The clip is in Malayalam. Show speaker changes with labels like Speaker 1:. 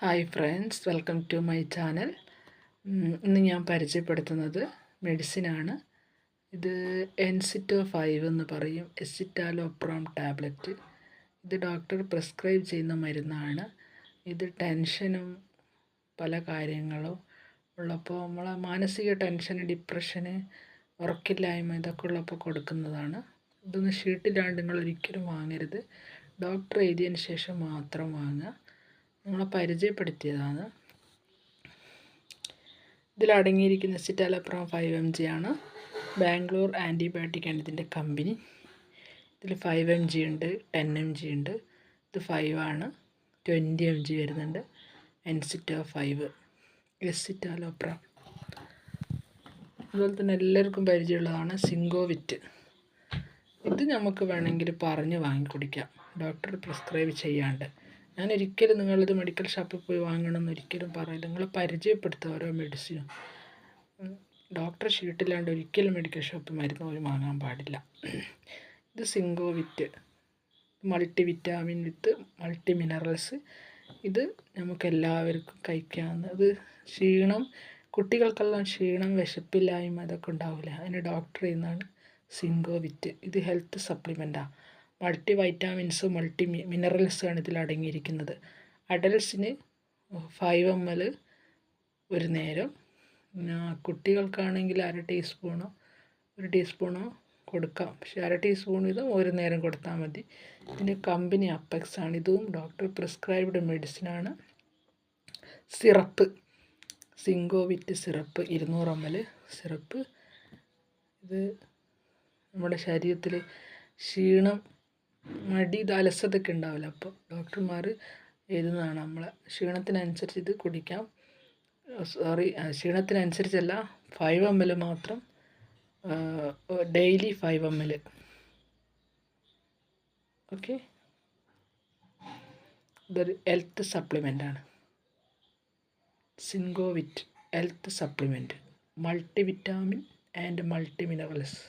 Speaker 1: Hi friends, welcome to my channel. ഇന്ന് ഞാൻ പരിചയപ്പെടുത്തുന്നത് മെഡിസിനാണ്. ഇത് എൻസിറ്റോ 5 എന്ന് പറയും, എസിറ്റാലോപ്രാം ടാബ്ലറ്റ്. ഇത് ഡോക്ടർ പ്രിസ്ക്രൈബ് ചെയ്യുന്ന മരുന്നാണ്. ഇത് ടെൻഷനും പല കാര്യങ്ങളും ഉള്ളപ്പോൾ നമ്മളെ മാനസിക ടെൻഷന്, ഡിപ്രഷന്, ഉറക്കില്ലായ്മ ഇതൊക്കെ ഉള്ളപ്പോൾ കൊടുക്കുന്നതാണ്. ഇതൊന്ന് ഷീട്ടിലാണ്ട് നിങ്ങൾ ഒരിക്കലും വാങ്ങരുത്. ഡോക്ടർ എഴുതിയതിന് ശേഷം മാത്രം വാങ്ങുക. നമ്മളെ പരിചയപ്പെടുത്തിയതാണ്. ഇതിലടങ്ങിയിരിക്കുന്ന എസിറ്റാലോപ്രാം 5 mg ആണ്. ബാംഗ്ലൂർ ആൻറ്റിബയോട്ടിക്കാണ് ഇതിൻ്റെ കമ്പനി. ഇതിൽ 5 mg ഉണ്ട്, 10 mg ഉണ്ട്. ഇത് 5 ആണ്, 20 mg വരുന്നുണ്ട്. എൻസിറ്റോ 5 എസിറ്റാലോപ്രാം. അതുപോലെ തന്നെ എല്ലാവർക്കും പരിചയമുള്ളതാണ് സിങ്കോവിറ്റ്. ഇത് നമുക്ക് വേണമെങ്കിൽ പറഞ്ഞ് വാങ്ങിക്കുടിക്കാം, ഡോക്ടർ പ്രിസ്ക്രൈബ് ചെയ്യാണ്ട്. ഞാൻ ഒരിക്കലും നിങ്ങളിത് മെഡിക്കൽ ഷോപ്പിൽ പോയി വാങ്ങണമെന്ന് ഒരിക്കലും പറയില്ല. നിങ്ങൾ പരിചയപ്പെടുത്തുക ഓരോ മെഡിസിനും. ഡോക്ടർ ഷീട്ടില്ലാണ്ട് ഒരിക്കലും മെഡിക്കൽ ഷോപ്പിൽ മരുന്ന് പോയി വാങ്ങാൻ പാടില്ല. ഇത് സിങ്കോവിറ്റ്, മൾട്ടി വിറ്റാമിൻ വിത്ത് മൾട്ടി മിനറൽസ്. ഇത് നമുക്കെല്ലാവർക്കും കഴിക്കാവുന്ന. ഇത് ക്ഷീണം, കുട്ടികൾക്കെല്ലാം ക്ഷീണം, വിശപ്പില്ലായ്മ ഇതൊക്കെ ഉണ്ടാവില്ല, അതിന് ഡോക്ടർ ചെയ്യുന്നതാണ് സിങ്കോവിറ്റ്. ഇത് ഹെൽത്ത് സപ്ലിമെൻറ്റാണ്. മൾട്ടി വൈറ്റാമിൻസ്, മൾട്ടി മിനറൽസാണ് ഇതിൽ അടങ്ങിയിരിക്കുന്നത്. അഡൽട്ട്സിന് 5 ml ഒരു നേരം. കുട്ടികൾക്കാണെങ്കിൽ 1/2 ടീസ്പൂണോ 1 ടീസ്പൂണോ കൊടുക്കാം. പക്ഷേ 1/2 ടീസ്പൂൺ വീതം ഒരു നേരം കൊടുത്താൽ മതി. ഇതിൻ്റെ കമ്പനി അപ്പെക്സ് ആണ്. ഇതും ഡോക്ടർ പ്രിസ്ക്രൈബ്ഡ് മെഡിസിനാണ്. Syrup, Zincovit syrup 200 ml syrup. ഇത് നമ്മുടെ ശരീരത്തിൽ ക്ഷീണം, മടി, അലസതയൊക്കെ ഉണ്ടാവില്ല, അപ്പോൾ ഡോക്ടർമാർ എഴുതുന്നതാണ്. നമ്മളെ ക്ഷീണത്തിനനുസരിച്ച് ഇത് കുടിക്കാം. ക്ഷീണത്തിനനുസരിച്ചല്ല, 5 ml മാത്രം, ഡെയിലി 5 ml. ഓക്കെ, ഇതൊരു ഹെൽത്ത് സപ്ലിമെൻ്റാണ്. Zincovit health supplement, multi vitamin and multi minerals.